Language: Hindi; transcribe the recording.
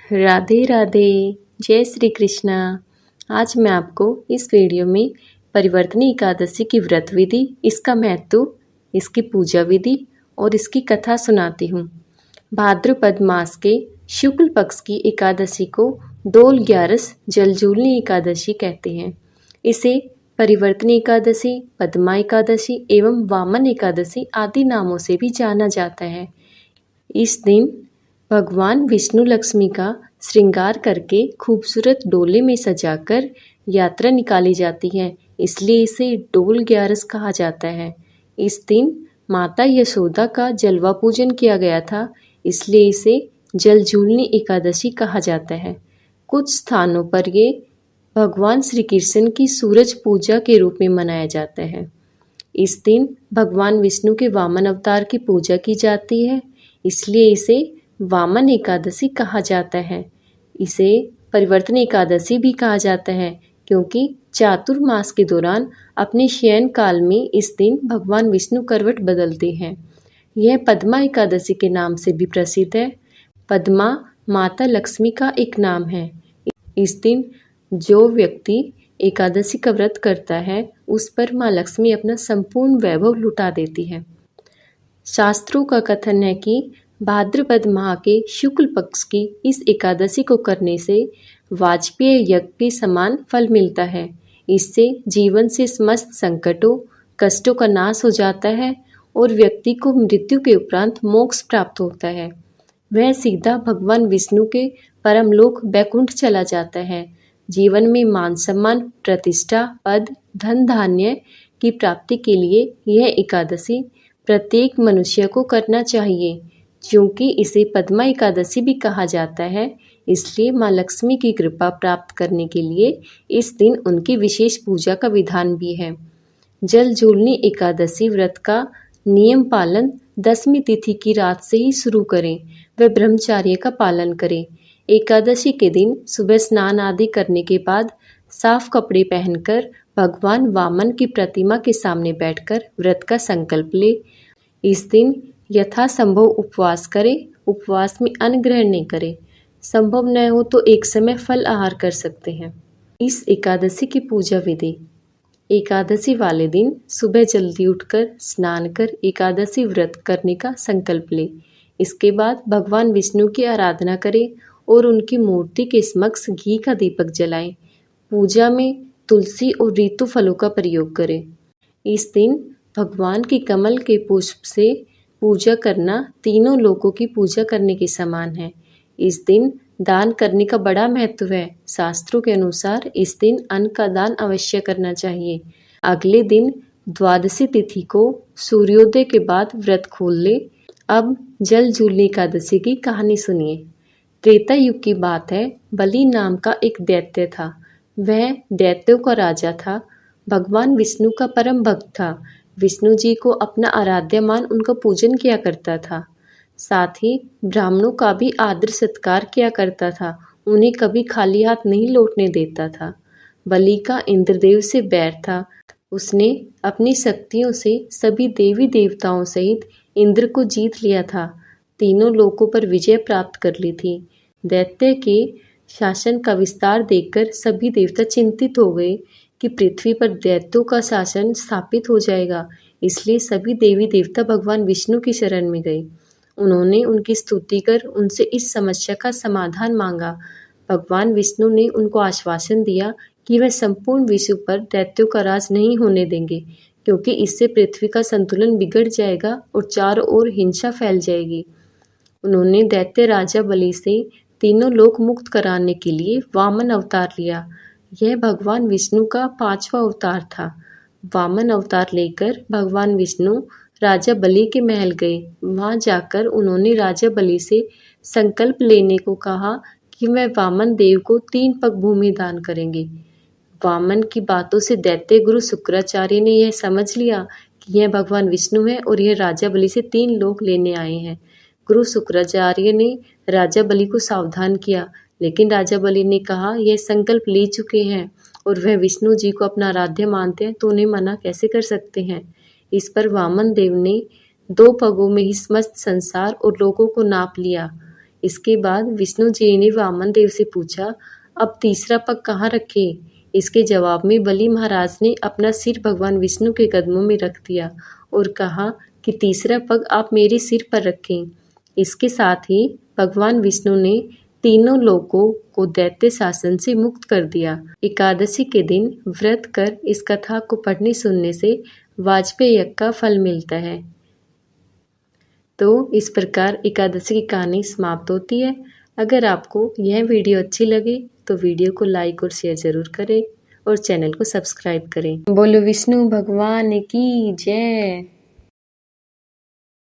राधे राधे। जय श्री कृष्णा। आज मैं आपको इस वीडियो में परिवर्तनी एकादशी की व्रत विधि, इसका महत्व, इसकी पूजा विधि और इसकी कथा सुनाती हूँ। भाद्रपद मास के शुक्ल पक्ष की एकादशी को डोल ग्यारस जलजूलनी एकादशी कहते हैं। इसे परिवर्तनी एकादशी, पद्मा एकादशी एवं वामन एकादशी आदि नामों से भी जाना जाता है। इस दिन भगवान विष्णु लक्ष्मी का श्रृंगार करके खूबसूरत डोले में सजाकर यात्रा निकाली जाती है, इसलिए इसे डोल ग्यारस कहा जाता है। इस दिन माता यशोदा का जलवा पूजन किया गया था, इसलिए इसे जलजूलनी एकादशी कहा जाता है। कुछ स्थानों पर ये भगवान श्री कृष्ण की सूरज पूजा के रूप में मनाया जाता है। इस दिन भगवान विष्णु के वामन अवतार की पूजा की जाती है, इसलिए इसे वामन एकादशी कहा जाता है। इसे परिवर्तन एकादशी भी कहा जाता है, क्योंकि चातुर्मास के दौरान अपने शयन काल में इस दिन भगवान विष्णु करवट बदलते हैं। यह पद्मा एकादशी के नाम से भी प्रसिद्ध है। पद्मा माता लक्ष्मी का एक नाम है। इस दिन जो व्यक्ति एकादशी का व्रत करता है, उस पर माँ लक्ष्मी अपना संपूर्ण वैभव लुटा देती है। शास्त्रों का कथन है कि भाद्रपद माह के शुक्ल पक्ष की इस एकादशी को करने से वाजपेय यज्ञ के समान फल मिलता है। इससे जीवन से समस्त संकटों, कष्टों का नाश हो जाता है और व्यक्ति को मृत्यु के उपरांत मोक्ष प्राप्त होता है। वह सीधा भगवान विष्णु के परमलोक बैकुंठ चला जाता है। जीवन में मान सम्मान, प्रतिष्ठा, पद, धन धान्य की प्राप्ति के लिए यह एकादशी प्रत्येक मनुष्य को करना चाहिए। क्योंकि इसे पद्मा एकादशी भी कहा जाता है, इसलिए माँ लक्ष्मी की कृपा प्राप्त करने के लिए इस दिन उनकी विशेष पूजा का विधान भी है। जलजूलनी एकादशी व्रत का नियम पालन 10वीं तिथि की रात से ही शुरू करें व ब्रह्मचर्य का पालन करें। एकादशी के दिन सुबह स्नान आदि करने के बाद साफ कपड़े पहनकर भगवान वामन की प्रतिमा के सामने बैठकर व्रत का संकल्प ले। इस दिन यथासंभव उपवास करें। उपवास में अन्न ग्रहण नहीं करें। संभव न हो तो एक समय फल आहार कर सकते हैं। इस एकादशी की पूजा विधि: एकादशी वाले दिन सुबह जल्दी उठकर स्नान कर एकादशी व्रत करने का संकल्प ले। इसके बाद भगवान विष्णु की आराधना करें और उनकी मूर्ति के समक्ष घी का दीपक जलाएं। पूजा में तुलसी और ऋतु फलों का प्रयोग करें। इस दिन भगवान की कमल के पुष्प से पूजा करना तीनों लोकों की पूजा करने के समान है। इस दिन दान करने का बड़ा महत्व है। शास्त्रों के अनुसार इस दिन अन्न का दान अवश्य करना चाहिए। अगले दिन द्वादशी तिथि को सूर्योदय के बाद व्रत खोल ले। अब जलजूलनी एकादशी की कहानी सुनिए। त्रेता युग की बात है। बलि नाम का एक दैत्य था। वह दैत्यों का राजा था। भगवान विष्णु का परम भक्त था। विष्णु जी को अपना आराध्य मान उनका पूजन किया करता था। साथ ही ब्राह्मणों का भी आदर सत्कार किया करता था। उन्हें कभी खाली हाथ नहीं लौटने देता था। बलि का इंद्रदेव से बैर था। उसने अपनी शक्तियों से सभी देवी देवताओं सहित इंद्र को जीत लिया था। तीनों लोकों पर विजय प्राप्त कर ली थी। दैत्य के शासन का विस्तार देखकर सभी देवता चिंतित हो गए कि पृथ्वी पर दैत्यों का शासन स्थापित हो जाएगा। इसलिए सभी देवी देवता भगवान विष्णु की शरण में गए। उन्होंने उनकी स्तुति कर उनसे इस समस्या का समाधान मांगा। भगवान विष्णु ने उनको आश्वासन दिया कि वह संपूर्ण विश्व पर दैत्यों का राज नहीं होने देंगे, क्योंकि इससे पृथ्वी का संतुलन बिगड़ जाएगा और चारों ओर हिंसा फैल जाएगी। उन्होंने दैत्य राजा बलि से तीनों लोक मुक्त कराने के लिए वामन अवतार लिया। यह भगवान विष्णु का 5वां अवतार था। वामन अवतार लेकर भगवान विष्णु राजा बलि के महल गए। वहां जाकर उन्होंने राजा बलि से संकल्प लेने को कहा कि वह वामन देव को 3 पग भूमि दान करेंगे। वामन की बातों से दैत्य गुरु शुक्राचार्य ने यह समझ लिया कि यह भगवान विष्णु है और यह राजा बलि से 3 लोक लेने आए हैं। गुरु शुक्राचार्य ने राजा बलि को सावधान किया, लेकिन राजा बलि ने कहा यह संकल्प ले चुके हैं और वह विष्णु जी को अपना आराध्य मानते हैं, तो उन्हें मना कैसे कर सकते हैं। इस पर वामन देव ने 2 पगों में ही समस्त संसार और लोगों को नाप लिया। इसके बाद विष्णु जी ने वामन देव से पूछा, अब तीसरा पग कहाँ रखे? इसके जवाब में बलि महाराज ने अपना सिर भगवान विष्णु के कदमों में रख दिया और कहा कि तीसरा पग आप मेरे सिर पर रखें। इसके साथ ही भगवान विष्णु ने तीनों लोगों को दैत्य शासन से मुक्त कर दिया। एकादशी के दिन व्रत कर इस कथा को पढ़ने सुनने से वाजपेय यज्ञ का फल मिलता है। तो इस प्रकार एकादशी की कहानी समाप्त होती है। अगर आपको यह वीडियो अच्छी लगे तो वीडियो को लाइक और शेयर जरूर करें और चैनल को सब्सक्राइब करें। बोलो विष्णु भगवान की जय।